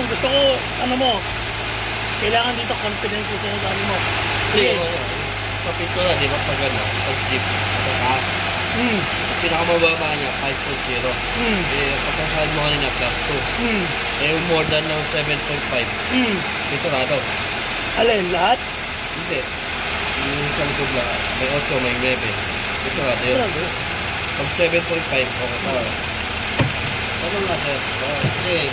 Gusto ko, ano mo, kailangan dito confidence sa ano mo. Sige. Sa pintura, di ba pag ano, pag jeep, sa taas. Ang pinakamababa niya, 5.0. Pagkasahad mo kanina, plus 2. Eh, more than ng 7.5. Pinturado. Alin, lahat? Hindi. Yung sa likod lahat. May 8, may 9. Pinturado yun. Pag 7.5, okay pa. Ano nga sir? Kasi,